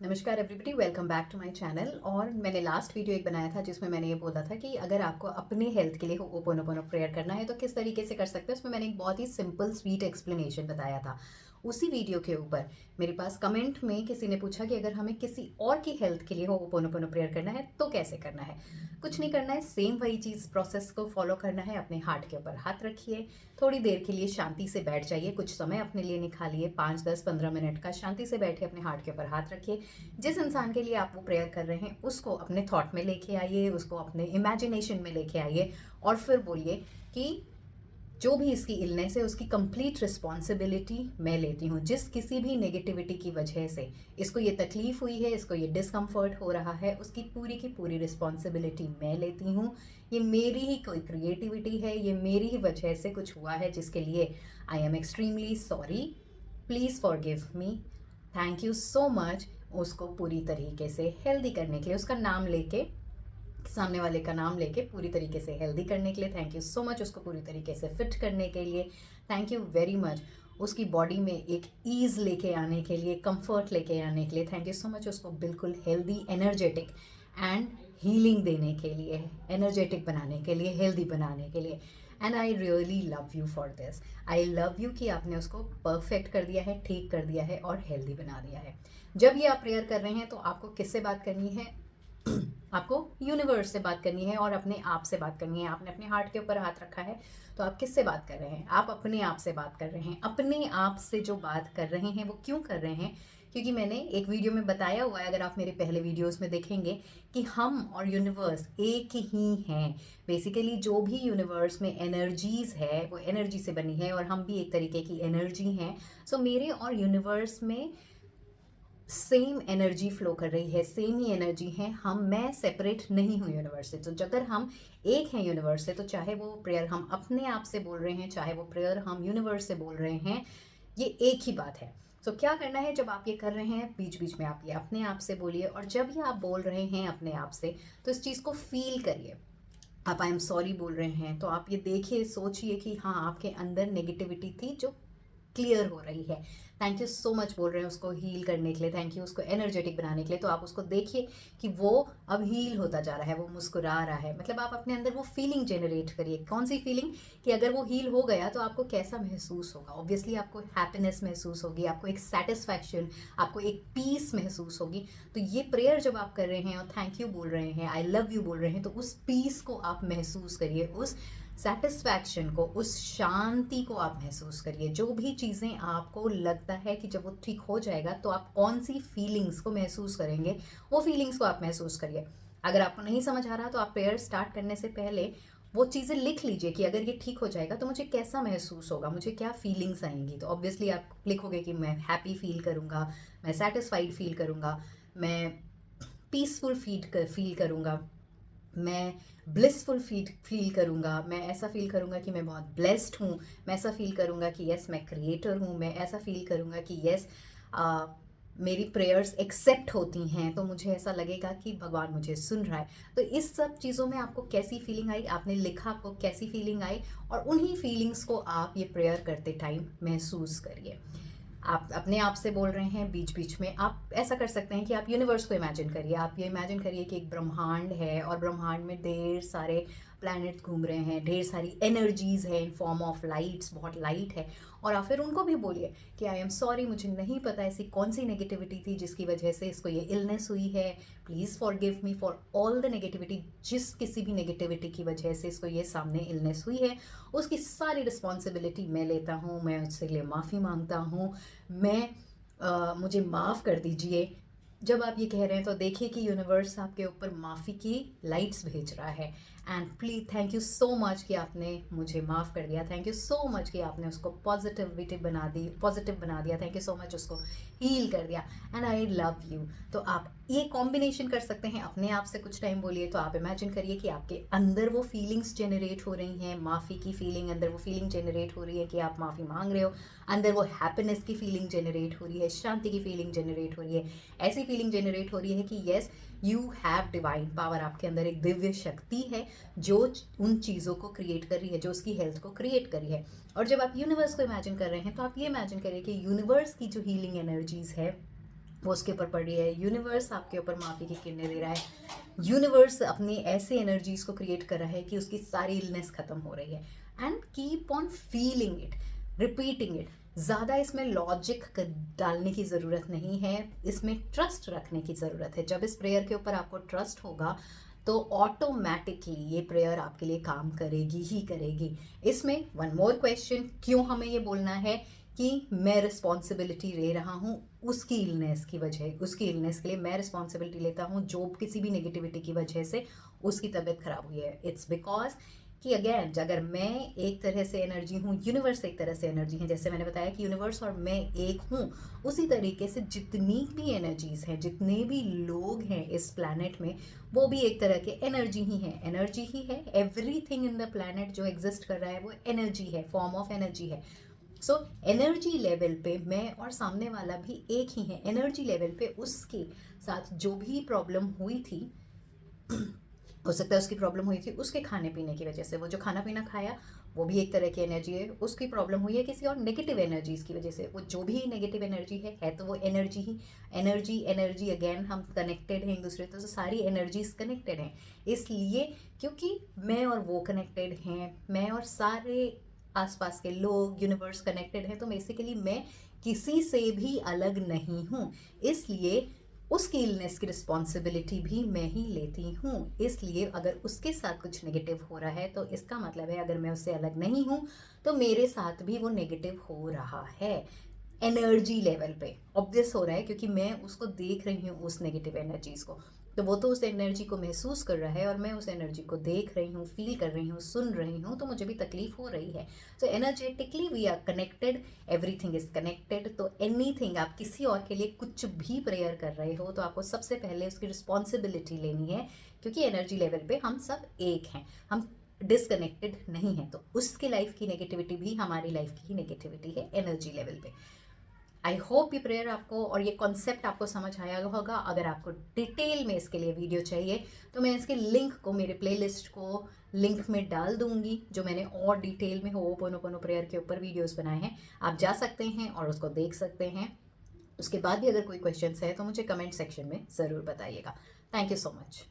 नमस्कार everybody, welcome back to my channel. और मैंने लास्ट वीडियो एक बनाया था जिसमें मैंने ये बोला था कि अगर आपको अपने हेल्थ के लिए होपोनोपोनो प्रेयर करना है तो किस तरीके से कर सकते हैं। उसमें मैंने एक बहुत ही सिंपल स्वीट एक्सप्लेनेशन बताया था। उसी वीडियो के ऊपर मेरे पास कमेंट में किसी ने पूछा कि अगर हमें किसी और की हेल्थ के लिए होपोनोपोनो प्रेयर करना है तो कैसे करना है। कुछ नहीं करना है, सेम वही चीज़ प्रोसेस को फॉलो करना है। अपने हार्ट के ऊपर हाथ रखिए, थोड़ी देर के लिए शांति से बैठ जाइए, कुछ समय अपने लिए निकालिए, 5 10 15 मिनट का शांति से बैठे अपने हार्ट के ऊपर हाथ रखिए। जिस इंसान के लिए आप वो प्रेयर कर रहे हैं उसको अपने थॉट में लेके आइए, उसको अपने इमेजिनेशन में लेके आइए और फिर बोलिए कि जो भी इसकी इलनेस है उसकी कंप्लीट रिस्पॉन्सिबिलिटी मैं लेती हूँ। जिस किसी भी नेगेटिविटी की वजह से इसको ये तकलीफ हुई है, इसको ये डिस्कम्फर्ट हो रहा है, उसकी पूरी की पूरी रिस्पॉन्सिबिलिटी मैं लेती हूँ। ये मेरी ही कोई क्रिएटिविटी है, ये मेरी ही वजह से कुछ हुआ है जिसके लिए I am extremely sorry. Please forgive me. Thank you so much. उसको पूरी तरीके से हेल्दी करने के लिए, उसका नाम लेके, सामने वाले का नाम लेके पूरी तरीके से हेल्दी करने के लिए थैंक यू सो मच। उसको पूरी तरीके से फिट करने के लिए थैंक यू वेरी मच। उसकी बॉडी में एक ईज़ लेके आने के लिए, कंफर्ट लेके आने के लिए थैंक यू सो मच। उसको बिल्कुल हेल्दी, एनर्जेटिक एंड हीलिंग देने के लिए, एनर्जेटिक बनाने के लिए, हेल्दी बनाने के लिए। And I really love you for this. I love you कि आपने उसको परफेक्ट कर दिया है, ठीक कर दिया है और हेल्दी बना दिया है। जब ये आप प्रेयर कर रहे हैं तो आपको किससे बात करनी है? आपको यूनिवर्स से बात करनी है और अपने आप से बात करनी है। आपने अपने हार्ट के ऊपर हाथ रखा है तो आप किससे बात कर रहे हैं? आप अपने आप से बात कर रहे हैं। अपने आप से जो बात कर रहे हैं वो क्यों कर रहे हैं? क्योंकि मैंने एक वीडियो में बताया हुआ है, अगर आप मेरे पहले वीडियोस में देखेंगे, कि हम और यूनिवर्स एक ही हैं। बेसिकली जो भी यूनिवर्स में एनर्जीज है वो एनर्जी से बनी है और हम भी एक तरीके की एनर्जी हैं। सो मेरे और यूनिवर्स में सेम एनर्जी फ्लो कर रही है, सेम ही एनर्जी है। मैं सेपरेट नहीं हूँ यूनिवर्स से। तो अगर हम एक हैं यूनिवर्स से, तो चाहे वो प्रेयर हम अपने आप से बोल रहे हैं, चाहे वो प्रेयर हम यूनिवर्स से बोल रहे हैं, ये एक ही बात है। तो क्या करना है, जब आप ये कर रहे हैं बीच बीच में आप ये अपने आप से बोलिए, और जब ये आप बोल रहे हैं अपने आप से तो इस चीज़ को फील करिए। आप आई एम सॉरी बोल रहे हैं तो आप ये देखिए, सोचिए कि हाँ, आपके अंदर नेगेटिविटी थी जो क्लियर हो रही है। थैंक यू सो मच बोल रहे हैं उसको हील करने के लिए, थैंक यू उसको एनर्जेटिक बनाने के लिए। तो आप उसको देखिए कि वो अब हील होता जा रहा है, वो मुस्कुरा रहा है। मतलब आप अपने अंदर वो फीलिंग जनरेट करिए। कौन सी फीलिंग? कि अगर वो हील हो गया तो आपको कैसा महसूस होगा। ऑब्वियसली आपको हैप्पीनेस महसूस होगी, आपको एक सेटिस्फैक्शन, आपको एक पीस महसूस होगी। तो ये प्रेयर जब आप कर रहे हैं और थैंक यू बोल रहे हैं, आई लव यू बोल रहे हैं, तो उस पीस को आप महसूस करिए, उस सेटिस्फैक्शन को, उस शांति को आप महसूस करिए। जो भी चीज़ें आपको लगता है कि जब वो ठीक हो जाएगा तो आप कौन सी फीलिंग्स को महसूस करेंगे, वो फीलिंग्स को आप महसूस करिए। अगर आपको नहीं समझ आ रहा तो आप प्रेयर स्टार्ट करने से पहले वो चीज़ें लिख लीजिए कि अगर ये ठीक हो जाएगा तो मुझे कैसा महसूस होगा, मुझे क्या फीलिंग्स आएंगी। तो ऑब्वियसली आप लिखोगे कि मैं हैप्पी फील करूँगा, मैं सेटिस्फाइड फील करूँगा, मैं पीसफुल फील करूँगा, मैं ब्लिसफुल फील करूँगा, मैं ऐसा फील करूँगा कि मैं बहुत ब्लेस्ड हूँ, मैं ऐसा फील करूँगा कि यस मैं क्रिएटर हूँ, मैं ऐसा फील करूँगा कि यस मेरी प्रेयर्स एक्सेप्ट होती हैं, तो मुझे ऐसा लगेगा कि भगवान मुझे सुन रहा है। तो इस सब चीज़ों में आपको कैसी फीलिंग आई, आपने लिखा, आपको कैसी फीलिंग आई, और उन्हीं फीलिंग्स को आप ये प्रेयर करते टाइम महसूस करिए। आप अपने आप से बोल रहे हैं, बीच बीच में आप ऐसा कर सकते हैं कि आप यूनिवर्स को इमेजिन करिए। आप ये इमेजिन करिए कि एक ब्रह्मांड है और ब्रह्मांड में ढेर सारे प्लैनेट घूम रहे हैं, ढेर सारी एनर्जीज है इन फॉर्म ऑफ लाइट्स, बहुत लाइट है। और आप फिर उनको भी बोलिए कि आई एम सॉरी, मुझे नहीं पता ऐसी कौन सी नेगेटिविटी थी जिसकी वजह से इसको ये इलनेस हुई है। Please forgive me for all the negativity. जिस किसी भी नेगेटिविटी की वजह से इसको ये सामने इलनेस हुई है, उसकी सारी रिस्पॉन्सिबिलिटी मैं लेता हूँ, मैं उससे लिए माफ़ी मांगता हूँ, मुझे माफ़ कर दीजिए। जब आप ये कह रहे हैं तो देखिए कि यूनिवर्स आपके ऊपर माफ़ी की लाइट्स भेज रहा है। And please thank you so much कि आपने मुझे माफ़ कर दिया, थैंक यू सो मच कि आपने उसको पॉजिटिव बना दिया, थैंक यू सो मच उसको हील कर दिया, एंड आई लव यू। तो आप ये कॉम्बिनेशन कर सकते हैं। अपने आप से कुछ टाइम बोलिए तो आप इमेजिन करिए कि आपके अंदर वो फीलिंग्स जनरेट हो रही हैं, माफ़ी की फीलिंग, अंदर वो फीलिंग जनरेट हो रही है कि आप माफ़ी मांग रहे हो, अंदर वो हैप्पीनेस की फीलिंग जनरेट हो रही है, शांति की फीलिंग जनरेट हो रही है, ऐसी फीलिंग जनरेट हो रही है कि yes you have divine power. आपके अंदर एक दिव्य शक्ति है जो उन चीज़ों को क्रिएट कर रही है, जो उसकी हेल्थ को क्रिएट कर रही है। और जब आप यूनिवर्स को इमेजिन कर रहे हैं तो आप ये इमेजिन करिए कि यूनिवर्स की जो हीलिंग एनर्जीज है वो उसके ऊपर पड़ रही है, यूनिवर्स आपके ऊपर माफ़ी की किरणें दे रहा है, यूनिवर्स अपनी ऐसे एनर्जीज को क्रिएट कर रहा है कि उसकी सारी इलनेस खत्म हो रही है। And keep on feeling it, repeating it. ज़्यादा इसमें लॉजिक डालने की ज़रूरत नहीं है, इसमें ट्रस्ट रखने की ज़रूरत है। जब इस प्रेयर के ऊपर आपको ट्रस्ट होगा तो ऑटोमेटिकली ये प्रेयर आपके लिए काम करेगी ही करेगी। इसमें वन मोर क्वेश्चन, क्यों हमें ये बोलना है कि मैं रिस्पॉन्सिबिलिटी ले रहा हूँ उसकी इलनेस की वजह, उसकी इलनेस के लिए मैं रिस्पॉन्सिबिलिटी लेता हूँ जो किसी भी नेगेटिविटी की वजह से उसकी तबीयत खराब हुई है। इट्स बिकॉज कि अगेन अगर मैं एक तरह से एनर्जी हूँ, यूनिवर्स एक तरह से एनर्जी है, जैसे मैंने बताया कि यूनिवर्स और मैं एक हूँ, उसी तरीके से जितनी भी एनर्जीज हैं, जितने भी लोग हैं इस प्लैनेट में, वो भी एक तरह के एनर्जी ही है, एनर्जी ही है। एवरीथिंग इन द प्लैनेट जो एग्जिस्ट कर रहा है वो एनर्जी है, फॉर्म ऑफ एनर्जी है। सो एनर्जी लेवल पे मैं और सामने वाला भी एक ही है। एनर्जी लेवल पे उसके साथ जो भी प्रॉब्लम हुई थी हो सकता है उसकी प्रॉब्लम हुई थी उसके खाने पीने की वजह से, वो जो खाना पीना खाया वो भी एक तरह की एनर्जी है। उसकी प्रॉब्लम हुई है किसी और नेगेटिव एनर्जीज की वजह से, वो जो भी नेगेटिव एनर्जी है तो वो एनर्जी ही एनर्जी। एनर्जी अगेन हम कनेक्टेड हैं एक दूसरे तो सारी एनर्जीज कनेक्टेड हैं। इसलिए क्योंकि मैं और वो कनेक्टेड हैं, मैं और सारे आसपास के लोग, यूनिवर्स कनेक्टेड है, तो बेसिकली मैं किसी से भी अलग नहीं हूँ। इसलिए उसकी इलनेस की रिस्पॉन्सिबिलिटी भी मैं ही लेती हूँ। इसलिए अगर उसके साथ कुछ नेगेटिव हो रहा है तो इसका मतलब है अगर मैं उससे अलग नहीं हूँ तो मेरे साथ भी वो नेगेटिव हो रहा है। एनर्जी लेवल पे ऑब्वियस हो रहा है क्योंकि मैं उसको देख रही हूँ उस नेगेटिव एनर्जीज को, तो वो तो उस एनर्जी को महसूस कर रहा है और मैं उस एनर्जी को देख रही हूँ, फील कर रही हूँ, सुन रही हूँ, तो मुझे भी तकलीफ हो रही है। So energetically we are connected, everything is connected. तो एनीथिंग आप किसी और के लिए कुछ भी प्रेयर कर रहे हो तो आपको सबसे पहले उसकी रिस्पॉन्सिबिलिटी लेनी है, क्योंकि एनर्जी लेवल पे हम सब एक हैं, हम डिसकनेक्टेड नहीं है। तो उसकी लाइफ की नेगेटिविटी भी हमारी लाइफ की ही नेगेटिविटी है एनर्जी लेवल पे। आई होप ये प्रेयर आपको और ये कॉन्सेप्ट आपको समझ आया होगा। अगर आपको डिटेल में इसके लिए वीडियो चाहिए तो मैं इसके लिंक को, मेरे प्लेलिस्ट को लिंक में डाल दूंगी, जो मैंने और डिटेल में होपोनोपोनो प्रेयर के ऊपर वीडियोस बनाए हैं। आप जा सकते हैं और उसको देख सकते हैं। उसके बाद भी अगर कोई क्वेश्चंस है तो मुझे कमेंट सेक्शन में ज़रूर बताइएगा। Thank you so much.